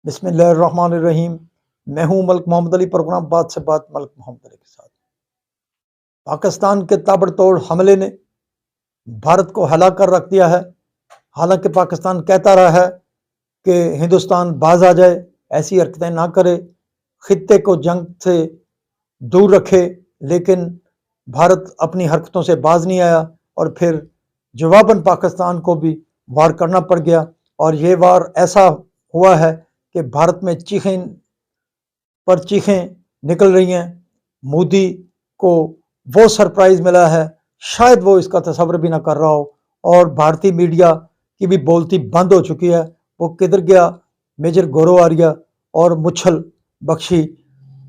بسم اللہ الرحمن الرحیم۔ میں ہوں ملک محمد علی، پروگرام بات سے بات ملک محمد علی کے ساتھ۔ پاکستان کے تابڑ توڑ حملے نے بھارت کو ہلا کر رکھ دیا ہے۔ حالانکہ پاکستان کہتا رہا ہے کہ ہندوستان باز آ جائے، ایسی حرکتیں نہ کرے، خطے کو جنگ سے دور رکھے، لیکن بھارت اپنی حرکتوں سے باز نہیں آیا اور پھر جواباً پاکستان کو بھی وار کرنا پڑ گیا۔ اور یہ وار ایسا ہوا ہے کہ بھارت میں چیخیں پر چیخیں نکل رہی ہیں۔ مودی کو وہ سرپرائز ملا ہے، شاید وہ اس کا تصور بھی نہ کر رہا ہو، اور بھارتی میڈیا کی بھی بولتی بند ہو چکی ہے۔ وہ کدھر گیا میجر گورو آریہ اور مچھل بخشی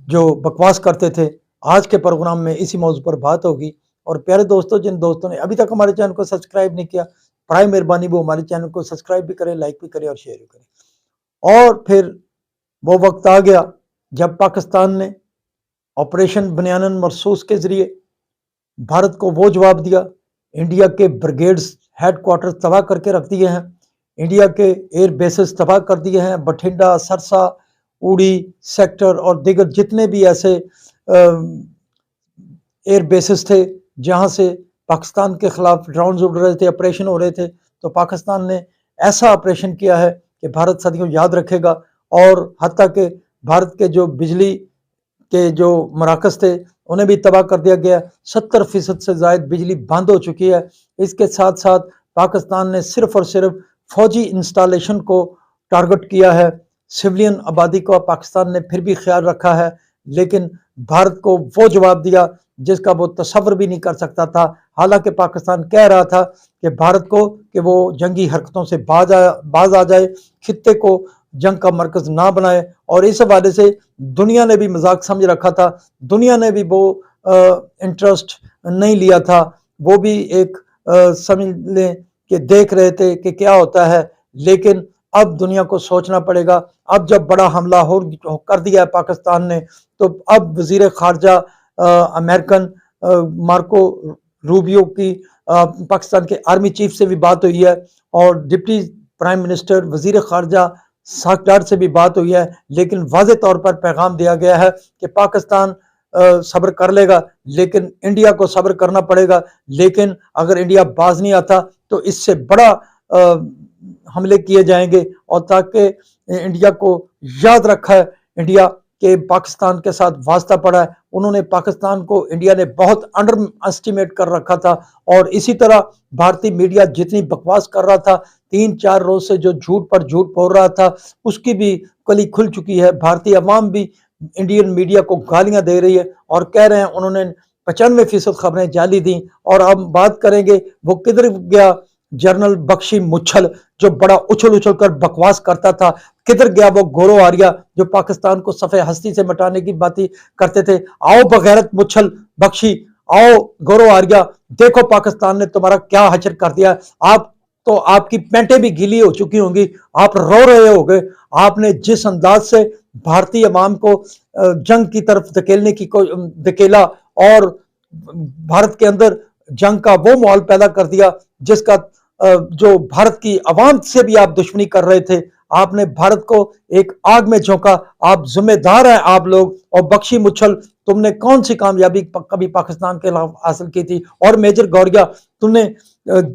جو بکواس کرتے تھے؟ آج کے پروگرام میں اسی موضوع پر بات ہوگی۔ اور پیارے دوستوں، جن دوستوں نے ابھی تک ہمارے چینل کو سبسکرائب نہیں کیا، برائے مہربانی وہ ہمارے چینل کو سبسکرائب بھی کریں، لائک بھی کریں اور شیئر بھی کریں۔ اور پھر وہ وقت آ گیا جب پاکستان نے آپریشن بنیان مرصوص کے ذریعے بھارت کو وہ جواب دیا۔ انڈیا کے بریگیڈز ہیڈ کوارٹر تباہ کر کے رکھ دیے ہیں، انڈیا کے ایئر بیسز تباہ کر دیے ہیں، بٹھنڈا، سرسا، اوڑی سیکٹر اور دیگر جتنے بھی ایسے ایئر بیسز تھے جہاں سے پاکستان کے خلاف ڈرونز اڑ رہے تھے، آپریشن ہو رہے تھے، تو پاکستان نے ایسا آپریشن کیا ہے کہ بھارت صدیوں یاد رکھے گا۔ اور حتیٰ کہ بھارت کے جو بجلی کے جو مراکز تھے انہیں بھی تباہ کر دیا گیا۔ 70% سے زائد بجلی بند ہو چکی ہے۔ اس کے ساتھ ساتھ پاکستان نے صرف اور صرف فوجی انسٹالیشن کو ٹارگٹ کیا ہے، سولین آبادی کا پاکستان نے پھر بھی خیال رکھا ہے، لیکن بھارت کو وہ جواب دیا جس کا وہ تصور بھی نہیں کر سکتا تھا۔ حالانکہ پاکستان کہہ رہا تھا کہ بھارت کو کہ وہ جنگی حرکتوں سے باز آ جائے، خطے کو جنگ کا مرکز نہ بنائے، اور اس حوالے سے دنیا نے بھی مذاق سمجھ رکھا تھا، دنیا نے بھی وہ انٹرسٹ نہیں لیا تھا، وہ بھی ایک سمجھ لیں کہ دیکھ رہے تھے کہ کیا ہوتا ہے۔ لیکن اب دنیا کو سوچنا پڑے گا۔ اب جب بڑا حملہ کر دیا ہے پاکستان نے، تو اب وزیر خارجہ امریکن مارکو روبیو کی پاکستان کے آرمی چیف سے بھی بات ہوئی ہے، اور ڈپٹی پرائم منسٹر وزیر خارجہ ساکھڈار سے بھی بات ہوئی ہے، لیکن واضح طور پر پیغام دیا گیا ہے کہ پاکستان صبر کر لے گا، لیکن انڈیا کو صبر کرنا پڑے گا۔ لیکن اگر انڈیا باز نہیں آتا تو اس سے بڑا حملے کیے جائیں گے، اور تاکہ انڈیا کو یاد رکھا ہے انڈیا کہ پاکستان کے ساتھ واسطہ پڑا ہے۔ انہوں نے پاکستان کو، انڈیا نے بہت انڈر اسٹیمیٹ کر رکھا تھا، اور اسی طرح بھارتی میڈیا جتنی بکواس کر رہا تھا، 3-4 روز سے جو جھوٹ پر جھوٹ بول رہا تھا، اس کی بھی کلی کھل چکی ہے۔ بھارتی عوام بھی انڈین میڈیا کو گالیاں دے رہی ہے اور کہہ رہے ہیں انہوں نے 95% خبریں جعلی دیں۔ اور ہم بات کریں گے وہ کدھر گیا جنرل بخشی مچھل جو بڑا اچھل کر بکواس کرتا تھا، کدھر گیا وہ گورو آریہ جو پاکستان کو صفحہ ہستی سے مٹانے کی باتیں کرتے تھے؟ آؤ بغیرت مچھل بخشی، آؤ گورو آریہ، دیکھو پاکستان نے تمہارا کیا حشر کر دیا۔ آپ کی پینٹیں بھی گیلی ہو چکی ہوں گی، آپ رو رہے ہو گے۔ آپ نے جس انداز سے بھارتی عوام کو جنگ کی طرف دھکیلا اور بھارت کے اندر جنگ کا وہ ماحول پیدا کر دیا جس کا جو بھارت کی عوام سے بھی آپ دشمنی کر رہے تھے، آپ نے بھارت کو ایک آگ میں جھونکا۔ آپ ذمہ دار ہیں آپ لوگ۔ اور بخشی مچھل، تم نے کون سی کامیابی کبھی پاکستان کے خلاف حاصل کی تھی؟ اور میجر گوریا، تم نے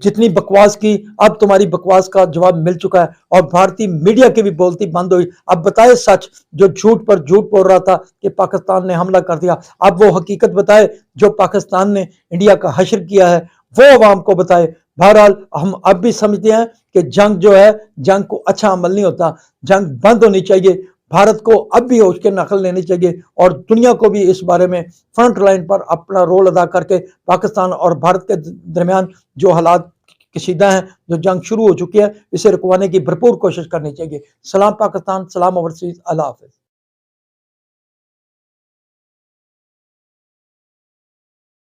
جتنی بکواس کی، اب تمہاری بکواس کا جواب مل چکا ہے، اور بھارتی میڈیا کی بھی بولتی بند ہوئی۔ اب بتائے سچ، جو جھوٹ پر جھوٹ بول رہا تھا کہ پاکستان نے حملہ کر دیا، اب وہ حقیقت بتائے جو پاکستان نے انڈیا کا حشر کیا ہے، وہ عوام کو بتائے۔ بہرحال ہم اب بھی سمجھتے ہیں کہ جنگ جو ہے، جنگ کو اچھا عمل نہیں ہوتا، جنگ بند ہونی چاہیے۔ بھارت کو اب بھی ہوش کے نقل لینی چاہیے، اور دنیا کو بھی اس بارے میں فرنٹ لائن پر اپنا رول ادا کر کے پاکستان اور بھارت کے درمیان جو حالات کشیدہ ہیں، جو جنگ شروع ہو چکی ہے، اسے رکوانے کی بھرپور کوشش کرنی چاہیے۔ سلام پاکستان، سلام اوورسیز، اللہ حافظ۔